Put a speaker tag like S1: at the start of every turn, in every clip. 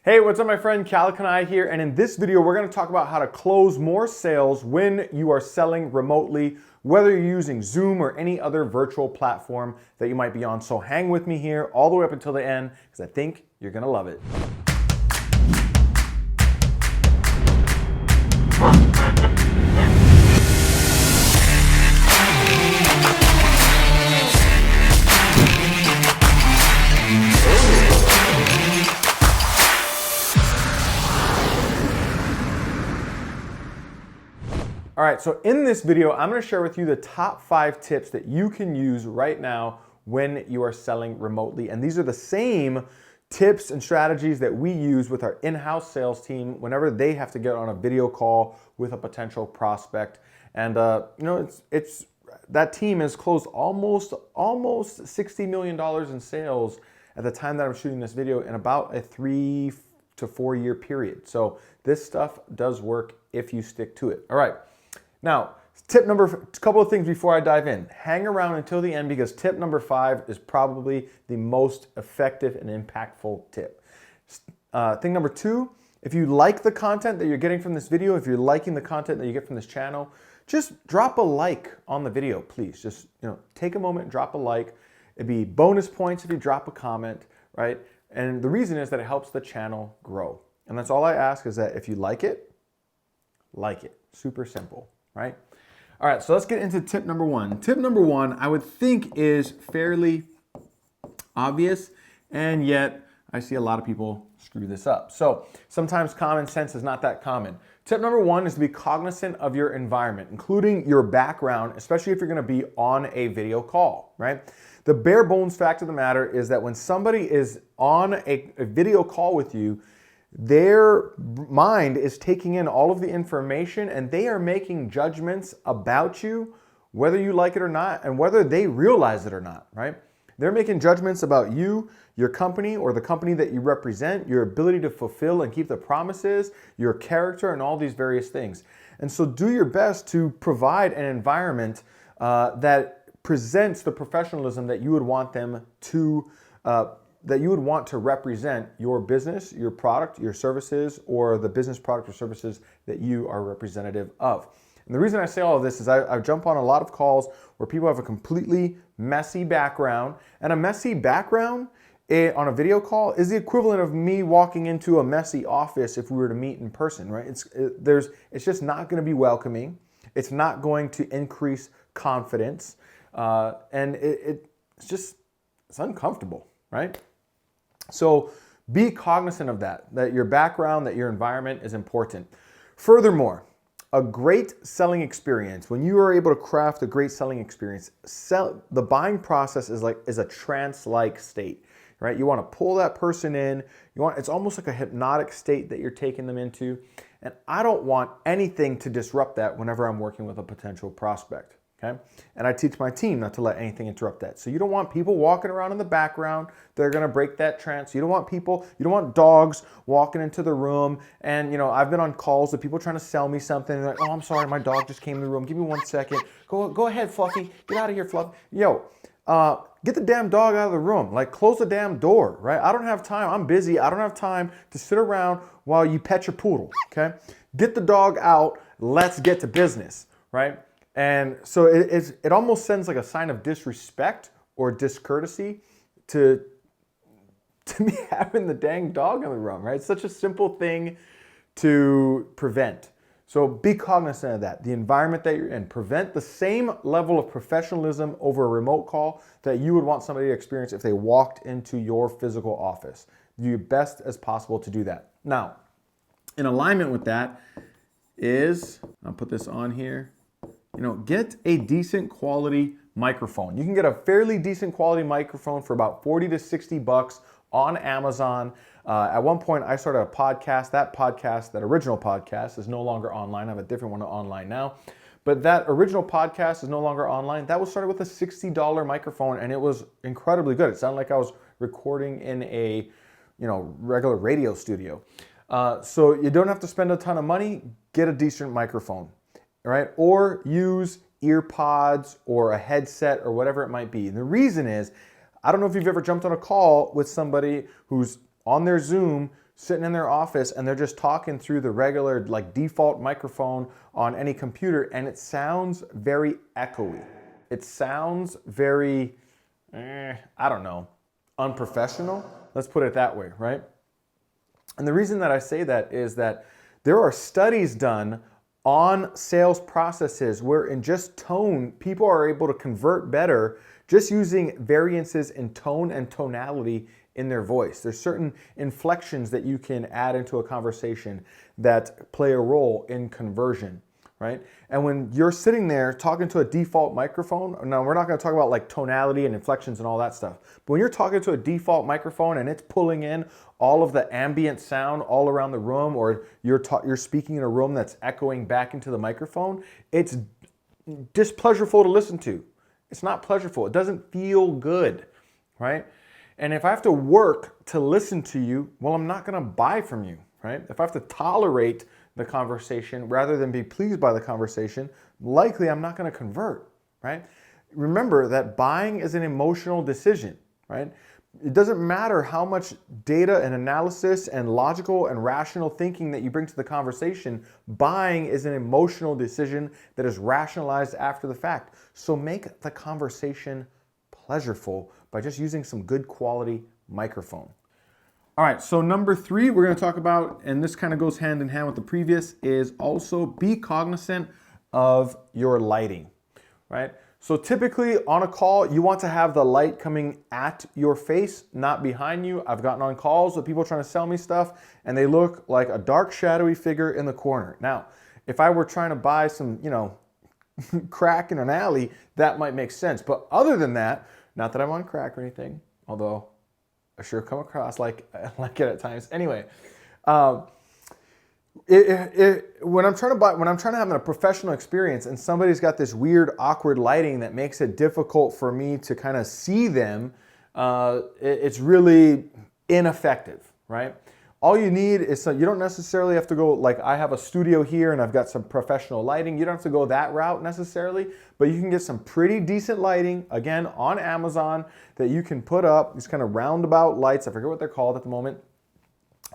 S1: Hey, what's up my friend? Keala Kanae here, and in this video we're going to talk about how to close more sales when you are selling remotely, whether you're using Zoom or any other virtual platform that you might be on. So hang with me here all the way up until the end because I think you're going to love it. All right, so in this video, I'm gonna share with you the top 5 tips that you can use right now when you are selling remotely. And these are the same tips and strategies that we use with our in-house sales team whenever they have to get on a video call with a potential prospect. And it's that team has closed almost $60 million in sales at the time that I'm shooting this video in about a 3 to 4 year period. So this stuff does work if you stick to it. All right. Now, a couple of things before I dive in. Hang around until the end because tip number 5 is probably the most effective and impactful tip. Thing number 2, if you like the content that you're getting from this video, if you're liking the content that you get from this channel, just drop a like on the video, please. Just take a moment, drop a like. It'd be bonus points if you drop a comment, right? And the reason is that it helps the channel grow. And that's all I ask is that if you like it. Super simple. Right? All right, so let's get into tip number 1. Tip number 1, I would think is fairly obvious, and yet I see a lot of people screw this up. So sometimes common sense is not that common. Tip number 1 is to be cognizant of your environment, including your background, especially if you're gonna be on a video call, right? The bare bones fact of the matter is that when somebody is on a video call with you, their mind is taking in all of the information and they are making judgments about you, whether you like it or not, and whether they realize it or not, right? They're making judgments about you, your company, or the company that you represent, your ability to fulfill and keep the promises, your character, and all these various things. And so do your best to provide an environment that presents the professionalism that you would want them to that you would want to represent your business, your product, your services, or the business product or services that you are representative of. And the reason I say all of this is I jump on a lot of calls where people have a completely messy background, and a messy background on a video call is the equivalent of me walking into a messy office if we were to meet in person, right? It's just not going to be welcoming. It's not going to increase confidence, and it's uncomfortable, right? So be cognizant of that your background, that your environment is important. Furthermore, a great selling experience, when you are able to craft a great selling experience, the buying process is a trance-like state, right? You want to pull that person in. It's almost like a hypnotic state that you're taking them into. And I don't want anything to disrupt that whenever I'm working with a potential prospect. Okay? And I teach my team not to let anything interrupt that. So you don't want people walking around in the background. They're going to break that trance. You don't want dogs walking into the room. And I've been on calls with people trying to sell me something. They're like, oh, I'm sorry, my dog just came in the room. Give me 1 second. Go ahead, Fluffy. Get out of here, Fluff. Get the damn dog out of the room. Like, close the damn door, right? I don't have time. I'm busy. I don't have time to sit around while you pet your poodle, okay? Get the dog out. Let's get to business, right? And so it almost sends like a sign of disrespect or discourtesy to me having the dang dog in the room, right? It's such a simple thing to prevent. So be cognizant of that, the environment that you're in. Prevent the same level of professionalism over a remote call that you would want somebody to experience if they walked into your physical office. Do your best as possible to do that. Now, in alignment with that is, I'll put this on here, get a decent quality microphone. You can get a fairly decent quality microphone for about 40 to 60 bucks on Amazon. At one point, I started a podcast. That original podcast is no longer online. I have a different one online now. But that original podcast is no longer online. That was started with a $60 microphone, and it was incredibly good. It sounded like I was recording in a regular radio studio. So you don't have to spend a ton of money. Get a decent microphone. Right? Or use ear pods or a headset or whatever it might be. And the reason is, I don't know if you've ever jumped on a call with somebody who's on their Zoom sitting in their office and they're just talking through the regular like default microphone on any computer, and it sounds very echoey. It sounds very, I don't know, unprofessional. Let's put it that way, right? And the reason that I say that is that there are studies done on sales processes where in just tone, people are able to convert better just using variances in tone and tonality in their voice. There's certain inflections that you can add into a conversation that play a role in conversion, right? And when you're sitting there talking to a default microphone, now we're not going to talk about like tonality and inflections and all that stuff, but when you're talking to a default microphone and it's pulling in all of the ambient sound all around the room, or you're speaking in a room that's echoing back into the microphone, it's displeasureful to listen to. It's not pleasurable. It doesn't feel good, right? And if I have to work to listen to you, well, I'm not going to buy from you, right? If I have to tolerate the conversation rather than be pleased by the conversation, likely I'm not going to convert, right? Remember that buying is an emotional decision, right? It doesn't matter how much data and analysis and logical and rational thinking that you bring to the conversation. Buying is an emotional decision that is rationalized after the fact. So make the conversation pleasurable by just using some good quality microphone. All right, so number 3 we're going to talk about, and this kind of goes hand in hand with the previous, is also be cognizant of your lighting, right? So typically on a call, you want to have the light coming at your face, not behind you. I've gotten on calls with people trying to sell me stuff and they look like a dark shadowy figure in the corner. Now, if I were trying to buy some, crack in an alley, that might make sense. But other than that, not that I'm on crack or anything, although I sure come across like it at times. Anyway, when I'm trying to have a professional experience and somebody's got this weird, awkward lighting that makes it difficult for me to kind of see them, it's really ineffective, right? All you need is you don't necessarily have to go like I have a studio here and I've got some professional lighting. You don't have to go that route necessarily, but you can get some pretty decent lighting, again, on Amazon that you can put up, these kind of roundabout lights, I forget what they're called at the moment,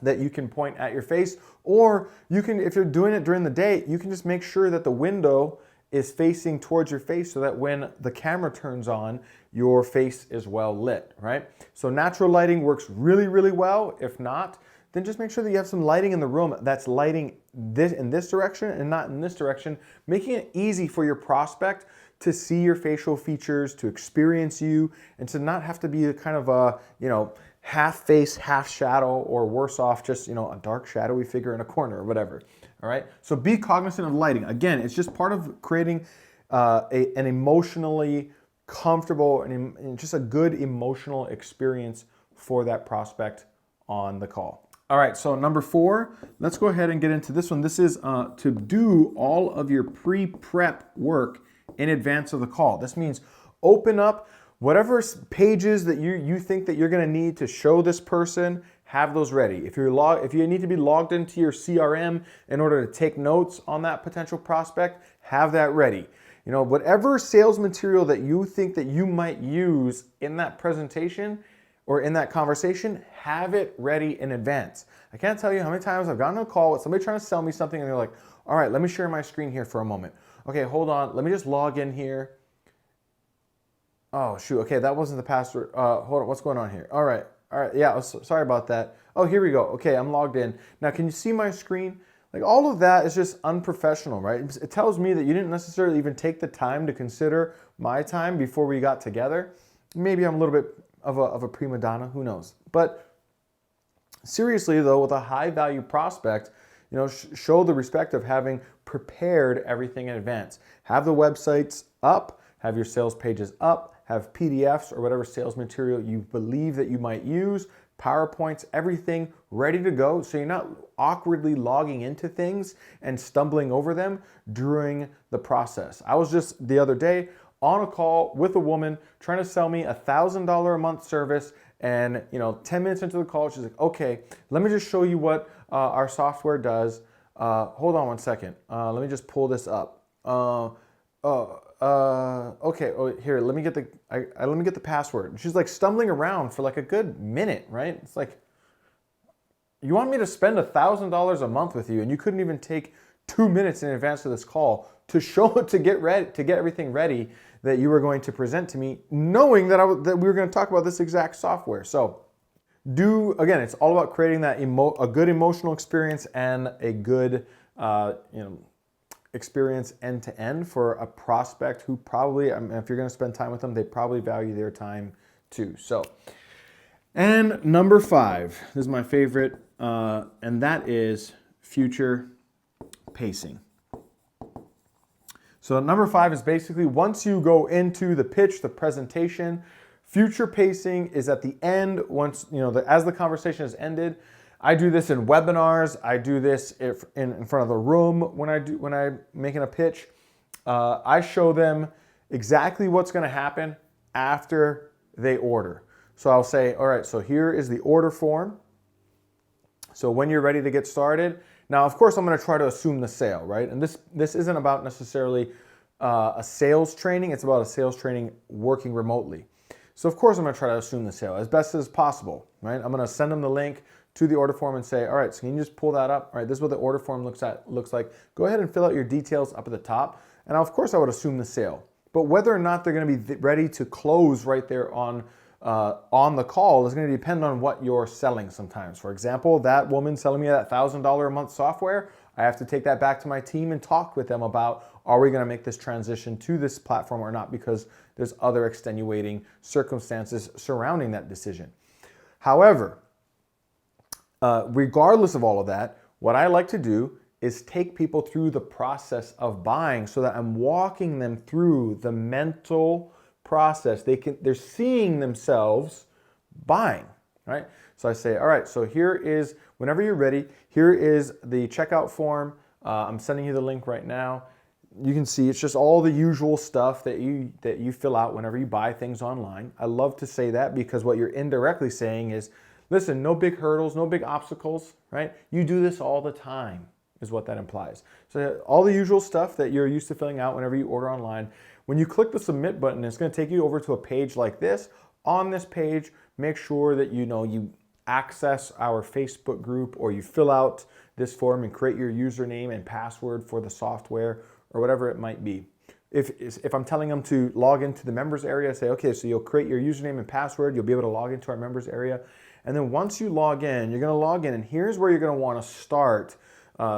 S1: that you can point at your face, or you can, if you're doing it during the day, you can just make sure that the window is facing towards your face so that when the camera turns on, your face is well lit, right? So natural lighting works really, really well. If not, then just make sure that you have some lighting in the room that's lighting this in this direction and not in this direction, making it easy for your prospect to see your facial features, to experience you, and to not have to be a kind of a, half face, half shadow, or worse off, just, a dark shadowy figure in a corner or whatever. All right. So be cognizant of lighting. Again, it's just part of creating an emotionally comfortable and just a good emotional experience for that prospect on the call. All right, so number 4, let's go ahead and get into this one. This is to do all of your pre-prep work in advance of the call. This means open up whatever pages that you think that you're going to need to show this person, have those ready. If you need to be logged into your CRM in order to take notes on that potential prospect, have that ready. Whatever sales material that you think that you might use in that presentation or in that conversation, have it ready in advance. I can't tell you how many times I've gotten a call with somebody trying to sell me something and they're like, all right, let me share my screen here for a moment. Okay, hold on, let me just log in here. Oh, shoot, okay, that wasn't the password. Hold on, what's going on here? All right, yeah, sorry about that. Oh, here we go. Okay, I'm logged in. Now, can you see my screen? Like, all of that is just unprofessional, right? It tells me that you didn't necessarily even take the time to consider my time before we got together. Maybe I'm a little bit of a prima donna, who knows? But seriously, though, with a high-value prospect, show the respect of having prepared everything in advance. Have the websites up, have your sales pages up, have PDFs or whatever sales material you believe that you might use, PowerPoints, everything ready to go so you're not awkwardly logging into things and stumbling over them during the process. I was just the other day on a call with a woman trying to sell me $1,000 a month service, and 10 minutes into the call, she's like, okay, let me just show you what our software does. Hold on one second. Let me just pull this up. Okay, here, let me get the password. She's like stumbling around for like a good minute, right? It's like, you want me to spend $1,000 a month with you, and you couldn't even take 2 minutes in advance of this call to get ready, to get everything ready that you were going to present to me, knowing that that we were going to talk about this exact software. So again, it's all about creating that a good emotional experience and a good experience end to end for a prospect who probably, if you're going to spend time with them, they probably value their time too. So, and number 5, this is my favorite, and that is future pacing. So number 5 is basically once you go into the pitch, the presentation, future pacing is at the end. Once as the conversation has ended. I do this in webinars. I do this in front of the room when I'm making a pitch. I show them exactly what's going to happen after they order. So I'll say, all right, so here is the order form. So when you're ready to get started, now of course I'm going to try to assume the sale, right? And this isn't about necessarily a sales training. It's about a sales training working remotely. So of course I'm going to try to assume the sale as best as possible, right? I'm going to send them the link to the order form and say, all right, so can you just pull that up? All right, this is what the order form looks like. Go ahead and fill out your details up at the top. And of course I would assume the sale. But whether or not they're going to be ready to close right there on the call is going to depend on what you're selling sometimes. For example, that woman selling me that $1,000 a month software, I have to take that back to my team and talk with them about, are we going to make this transition to this platform or not, because there's other extenuating circumstances surrounding that decision. However, regardless of all of that, what I like to do is take people through the process of buying so that I'm walking them through the mental process. They're seeing themselves buying, right? So I say, all right, so here is, whenever you're ready, here is the checkout form. I'm sending you the link right now. You can see it's just all the usual stuff that you fill out whenever you buy things online. I love to say that because what you're indirectly saying is, listen, no big hurdles, no big obstacles, right? You do this all the time, is what that implies. So all the usual stuff that you're used to filling out whenever you order online, when you click the submit button, it's going to take you over to a page like this. On this page, make sure that you access our Facebook group, or you fill out this form and create your username and password for the software or whatever it might be. If I'm telling them to log into the members area, say, okay, so you'll create your username and password, you'll be able to log into our members area. And then once you log in, you're going to log in, and here's where you're going to want to start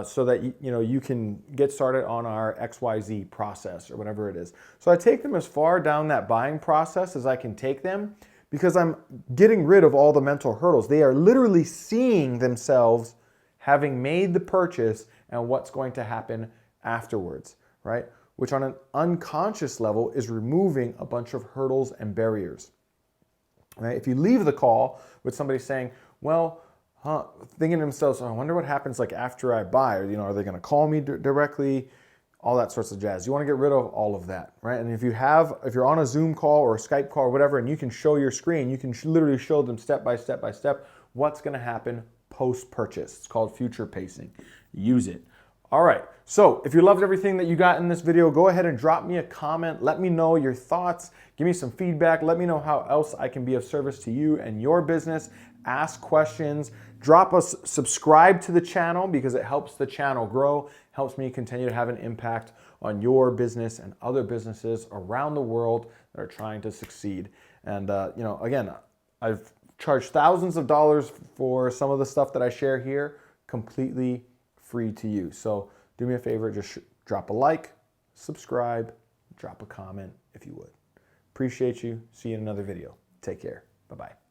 S1: so that you can get started on our XYZ process or whatever it is. So I take them as far down that buying process as I can take them, because I'm getting rid of all the mental hurdles. They are literally seeing themselves having made the purchase and what's going to happen afterwards, right? Which on an unconscious level is removing a bunch of hurdles and barriers. Right? If you leave the call with somebody saying, well, thinking to themselves, oh, I wonder what happens like after I buy, or are they going to call me directly? All that sorts of jazz. You want to get rid of all of that, right? And if you're on a Zoom call or a Skype call or whatever, and you can show your screen, you can literally show them step by step by step what's going to happen post-purchase. It's called future pacing. Use it. All right, so if you loved everything that you got in this video, go ahead and drop me a comment. Let me know your thoughts. Give me some feedback. Let me know how else I can be of service to you and your business. Ask questions. Subscribe to the channel, because it helps the channel grow, helps me continue to have an impact on your business and other businesses around the world that are trying to succeed. And again, I've charged thousands of dollars for some of the stuff that I share here, completely free to you. So do me a favor, just drop a like, subscribe, drop a comment if you would. Appreciate you. See you in another video. Take care. Bye-bye.